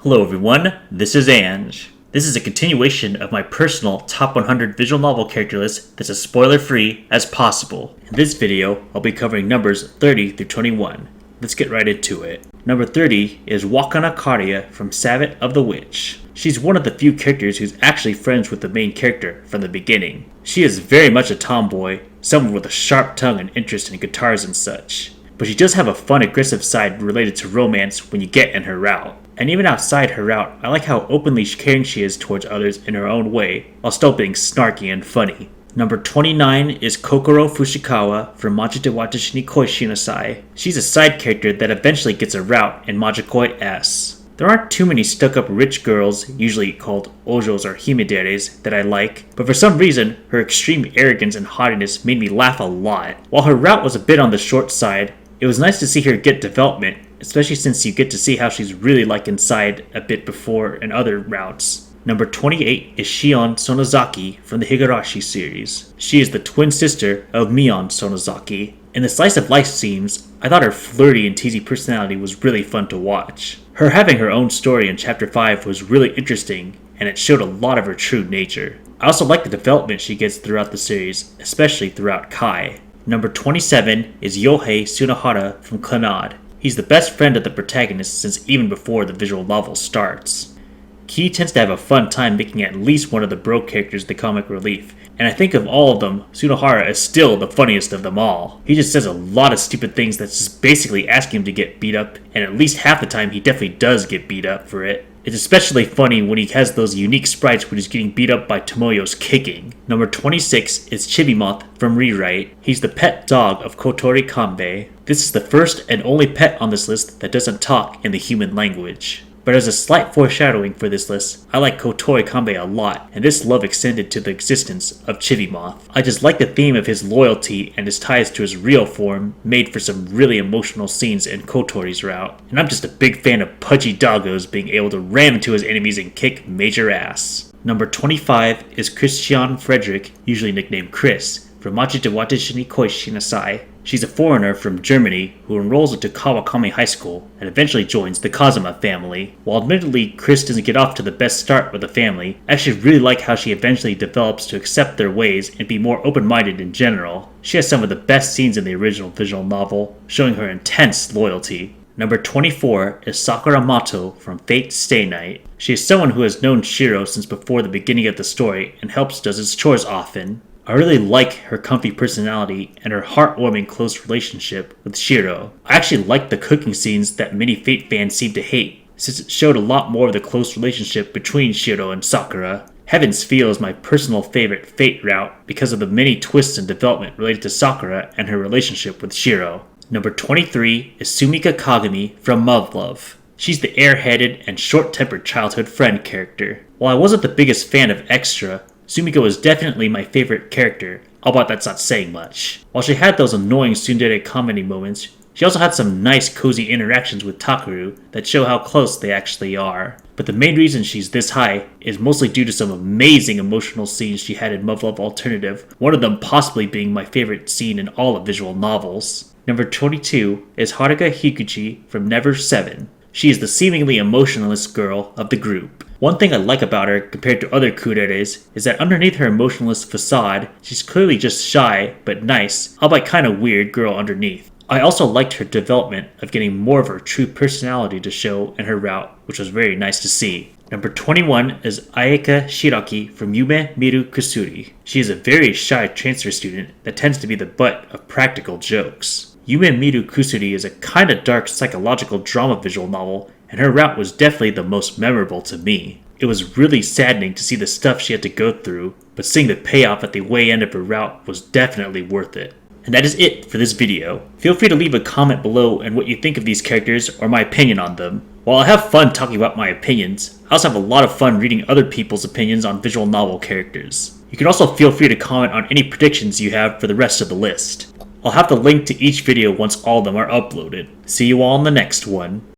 Hello everyone, this is Ange. This is a continuation of my personal top 100 visual novel character list that's as spoiler free as possible. In this video, I'll be covering numbers 30 through 21. Let's get right into it. Number 30 is Wakana Kariya from Sabbat of the Witch. She's one of the few characters who's actually friends with the main character from the beginning. She is very much a tomboy, someone with a sharp tongue and interest in guitars and such. But she does have a fun, aggressive side related to romance when you get in her route. And even outside her route, I like how openly caring she is towards others in her own way, while still being snarky and funny. Number 29 is Kokoro Fushikawa from Maji de Watashi Shinasai. She's a side character that eventually gets a route in Majikoi S. There aren't too many stuck-up rich girls, usually called ojos or himideres, that I like, but for some reason, her extreme arrogance and haughtiness made me laugh a lot. While her route was a bit on the short side, it was nice to see her get development, especially since you get to see how she's really like inside a bit before in other routes. Number 28 is Shion Sonozaki from the Higurashi series. She is the twin sister of Mion Sonozaki. In the slice of life scenes, I thought her flirty and teasy personality was really fun to watch. Her having her own story in chapter 5 was really interesting, and it showed a lot of her true nature. I also like the development she gets throughout the series, especially throughout Kai. Number 27 is Youhei Sunohara from Clannad. He's the best friend of the protagonist since even before the visual novel starts. He tends to have a fun time making at least one of the bro characters the comic relief, and I think of all of them, Sunohara is still the funniest of them all. He just says a lot of stupid things that's just basically asking him to get beat up, and at least half the time he definitely does get beat up for it. It's especially funny when he has those unique sprites when he's getting beat up by Tomoyo's kicking. Number 26 is Chibimoth from Rewrite. He's the pet dog of Kotori Kanbei. This is the first and only pet on this list that doesn't talk in the human language. But as a slight foreshadowing for this list, I like Kotori Kanbei a lot, and this love extended to the existence of Chibimoth. I just like the theme of his loyalty and his ties to his real form, made for some really emotional scenes in Kotori's route. And I'm just a big fan of pudgy doggos being able to ram into his enemies and kick major ass. Number 25 is Christiane Friedrich, usually nicknamed Chris, from Maji de Watashi Shinasai. She's a foreigner from Germany who enrolls into Kawakami High School and eventually joins the Kazuma family. While admittedly Chris doesn't get off to the best start with the family, I actually really like how she eventually develops to accept their ways and be more open-minded in general. She has some of the best scenes in the original visual novel, showing her intense loyalty. Number 24 is Sakura Matou from Fate Stay Night. She is someone who has known Shiro since before the beginning of the story and does his chores often. I really like her comfy personality and her heartwarming close relationship with Shiro. I actually like the cooking scenes that many Fate fans seem to hate, since it showed a lot more of the close relationship between Shiro and Sakura. Heaven's Feel is my personal favorite Fate route because of the many twists and development related to Sakura and her relationship with Shiro. Number 23 is Sumika Kagami from Muv-Luv. She's the airheaded and short-tempered childhood friend character. While I wasn't the biggest fan of Extra, Sumika was definitely my favorite character, albeit that's not saying much. While she had those annoying tsundere comedy moments, she also had some nice cozy interactions with Takeru that show how close they actually are. But the main reason she's this high is mostly due to some amazing emotional scenes she had in Muv-Luv Alternative, one of them possibly being my favorite scene in all of visual novels. Number 22 is Haruka Higuchi from Never 7. She is the seemingly emotionless girl of the group. One thing I like about her compared to other kureres is that underneath her emotionless facade, she's clearly just shy, but nice, albeit kinda weird girl underneath. I also liked her development of getting more of her true personality to show in her route, which was very nice to see. Number 21 is Aeka Shiraki from Yume, Miru, Kusuri. She is a very shy transfer student that tends to be the butt of practical jokes. Yume Miru Kusuri is a kinda dark psychological drama visual novel, and her route was definitely the most memorable to me. It was really saddening to see the stuff she had to go through, but seeing the payoff at the way end of her route was definitely worth it. And that is it for this video. Feel free to leave a comment below and what you think of these characters or my opinion on them. While I have fun talking about my opinions, I also have a lot of fun reading other people's opinions on visual novel characters. You can also feel free to comment on any predictions you have for the rest of the list. I'll have the link to each video once all of them are uploaded. See you all in the next one.